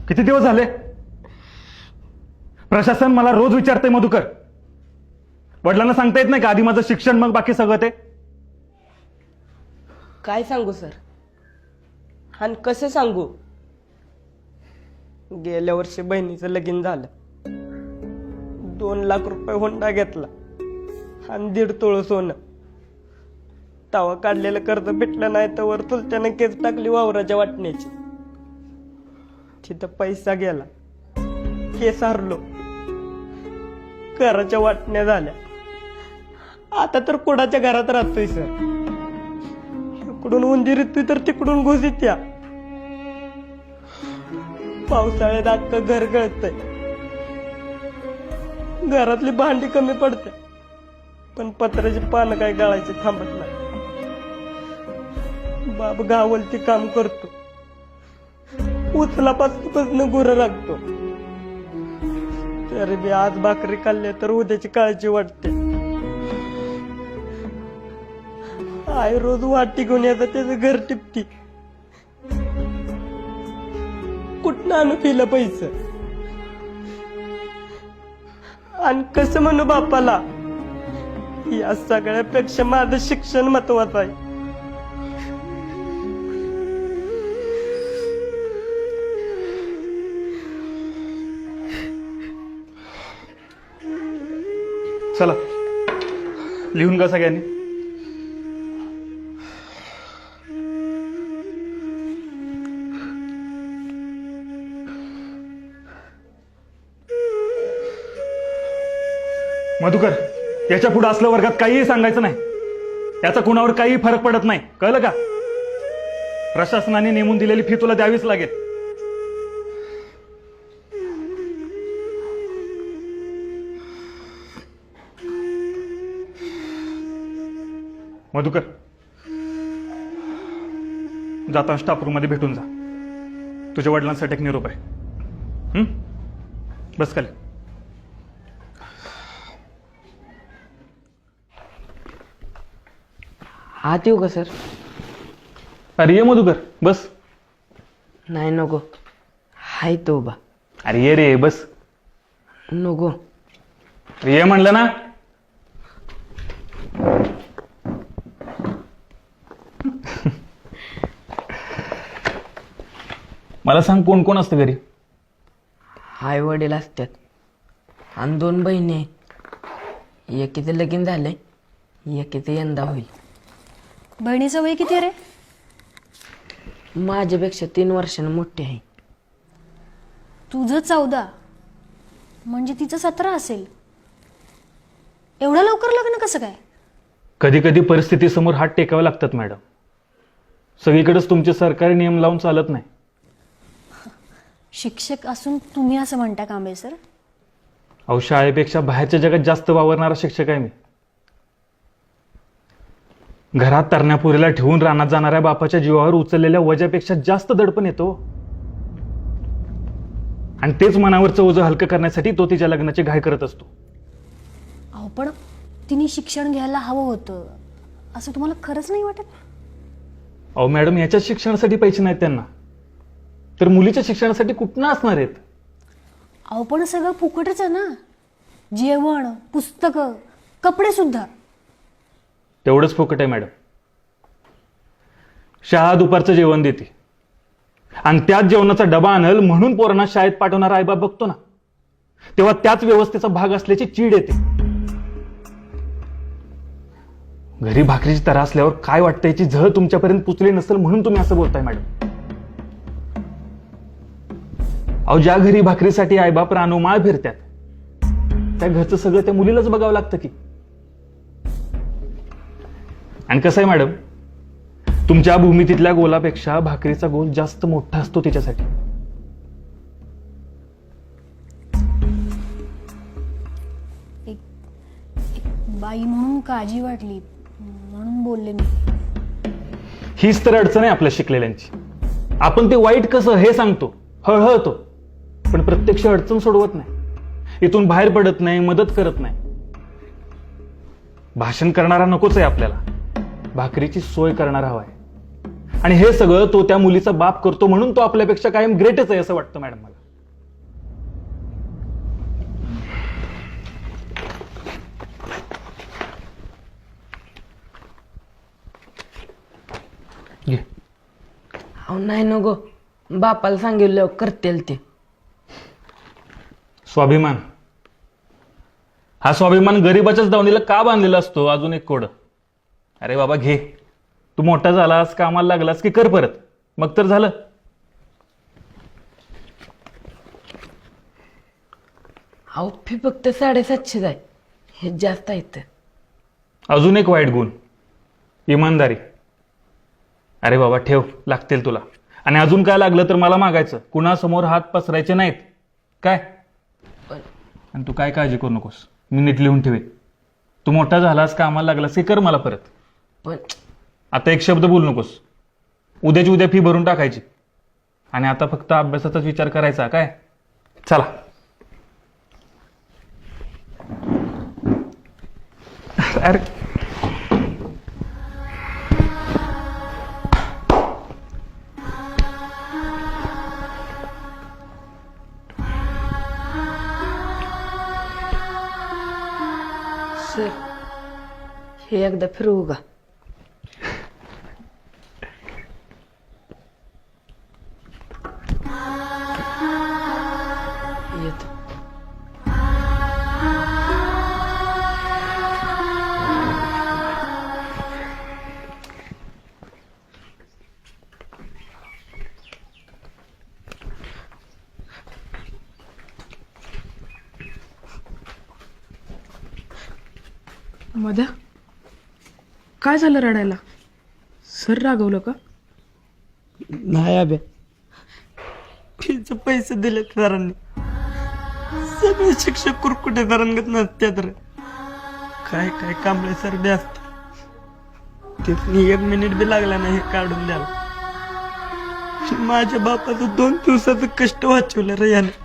किती दिवस झाले? प्रशासन मला रोज विचारतंय मधुकर, वडिलांना सांगता येत नाही का आधी माझं शिक्षण मग बाकी सगळं ते? काय सांगू सर, आणि कसं सांगू? गेल्या वर्षी बहिणीचं लगीन झालं, 2 लाख रुपये हुंडा घेतला आणि 1.5 तोळ सोनं. तवा काढलेलं कर्ज भेटलं नाही तर चुलत्यानं केस टाकली वावराच्या वाटण्याची. तिथं पैसा गेला, केस हरलो, घराच्या वाटण्या झाल्या. आता तर कुणाच्या घरात राहतोय सर. इकडून उंदीर येतोय तर तिकडून घुस येत्या. पावसाळ्यात अख्खं घर गळतंय. घरातली भांडी कमी पडते, पण पत्र्याची पानं काय गळायची थांबत नाही. बाप गावलती काम करतो, उचलापासून गुरं लागतो. तरी बी आज भाकरी खाल्ली तर उद्याची काळजी वाटते. आई रोज वाटी घेऊन येतात, त्याचं घर टिपती. कुठनं आणू पिलं पैसे? आणि कसं म्हणू बापाला? या सगळ्यापेक्षा माझं शिक्षण महत्वाचं आहे. चला लिहून का सगळ्यांनी? मधुकर, याच्या पुढे असलं वर्गात काहीही सांगायचं नाही. याचा कुणावर काही फरक पडत नाही, कळलं का? प्रशासनाने नेमून दिलेली फी तुला द्यावीच लागेल. मधुकर, जाताना स्टाफ रूम मध्ये भेटून जा. तुझ्या वडिलांसाठी एक निरोप आहे. बस खाली. आत येऊ का सर? अरे ये मधुकर, बस. नाही नको, हाय तो उभा. अरे ये रे, बस. नको. ये म्हणलं ना. मला सांग, कोण कोण असतं घरी? आई वडील असतात आणि 2 बहिणी आहेत. एकीचं लगीन झालंय, एकीचं यंदा होईल. बहिणीचं वय किती रे? माझ्यापेक्षा 3 वर्षानं मोठी आहे. तुझं 14, म्हणजे तिचं 17 असेल. एवढं लवकर लग्न कसं काय? कधी कधी परिस्थितीसमोर हात टेकावे लागतात मॅडम. सगळीकडेच तुमचे सरकारी नियम लावून चालत नाही. शिक्षक असून तुम्ही असं म्हणता कांबळे सर? अहो, शाळेपेक्षा बाहेरच्या जगात जास्त वावरणारा शिक्षक आहे मी. घरात तरण्यापुरीला ठेवून रानात जाणाऱ्या बापाच्या जीवावर उचललेल्या वजापेक्षा जास्त दडपण येतो. आणि तेच मनावरचं ओझं हलकं करण्यासाठी तो तिच्या लग्नाची घाई करत असतो. अहो पण तिने शिक्षण घ्यायला हवं होतं असं तुम्हाला खरंच नाही वाटत? अहो मॅडम, याच्या शिक्षणासाठी पैसे नाहीत त्यांना, तर मुलीच्या शिक्षणासाठी कुठनं असणार आहेत? अहो पण सगळं फुकटच आहे ना. जेवण, पुस्तकं, कपडे सुद्धा. तेवढंच फुकट आहे मॅडम. शाळा दुपारचं जेवण देते आणि त्याच जेवणाचा डबा आणल म्हणून पोरांना शाळेत पाठवणारा आईबाप बघतो ना, तेव्हा त्याच व्यवस्थेचा भाग असल्याची चीड येते. घरी भाकरीची तरा असल्यावर काय वाटतं याची झळ तुमच्यापर्यंत पुचली नसेल म्हणून तुम्ही असं बोलताय मॅडम. अहो, ज्या घरी भाकरीसाठी आईबाप रानोमाळ फिरतात त्या घरचं सगळं त्या मुलीलाच बघावं लागतं की. आणि कसं आहे मॅडम, तुमच्या भूमितीतल्या गोलापेक्षा भाकरीचा गोल जास्त मोठा असतो तिच्यासाठी. एक बाई म्हणून काळजी वाटली म्हणून बोलले मी. हीच तर अडचण आहे आपल्या शिकलेल्यांची. आपण ते वाईट कसं हे सांगतो, हळहळतो, पण प्रत्यक्ष अडचण सोडवत नाही. इथून बाहेर पडत नाही, मदत करत नाही. भाषण करणारा नकोच आहे आपल्याला, भाकरीची सोय करणारा हवाय. आणि हे सगळं तो त्या मुलीचा बाप करतो म्हणून तो आपल्यापेक्षा कायम ग्रेटच आहे असं वाटतं मॅडम मला. घे. अहो नाही नको, बापाला सांगितलं करतील ते. स्वाभिमान, हा स्वाभिमान गरीबाच्याच दावणीला का बांधलेला असतो? अजून एक कोड. अरे बाबा घे, तू मोठा झालास, कामाला लागलास की कर परत, मग तर झालं. अहो फी फक्त 750 आहे, हे जास्त आहेत. अजून एक वाईट गुण, इमानदारी. अरे बाबा ठेव, लागतील तुला. आणि अजून काय लागलं तर मला मागायचं, कुणासमोर हात पसरायचे नाहीत काय. आणि तू काय काळजी करू नकोस, मी नीट लिहून ठेवेन. तू मोठा झालास, कामाला लागलास की कर मला परत. पण आता एक शब्द बोलू नकोस. उद्याची उद्या फी भरून टाकायची. आणि आता फक्त अभ्यासाचाच विचार करायचा काय. चला. अरे सर, हे एकदा फिरवू का? येतो. मध्या, काय झालं रडायला? सर रागवलं का? नाही अभ्या, फीचं पैसे दिले सरांनी. सगळे शिक्षक कुरकुटे दरांगत नसत्यात रे. काय काय कांबळे सर बी असत. तिथनी 1 मिनिट बी लागला नाही हे काढून द्यायला. माझ्या बापाचं 2 दिवसाचं कष्ट वाचवलं रे याने.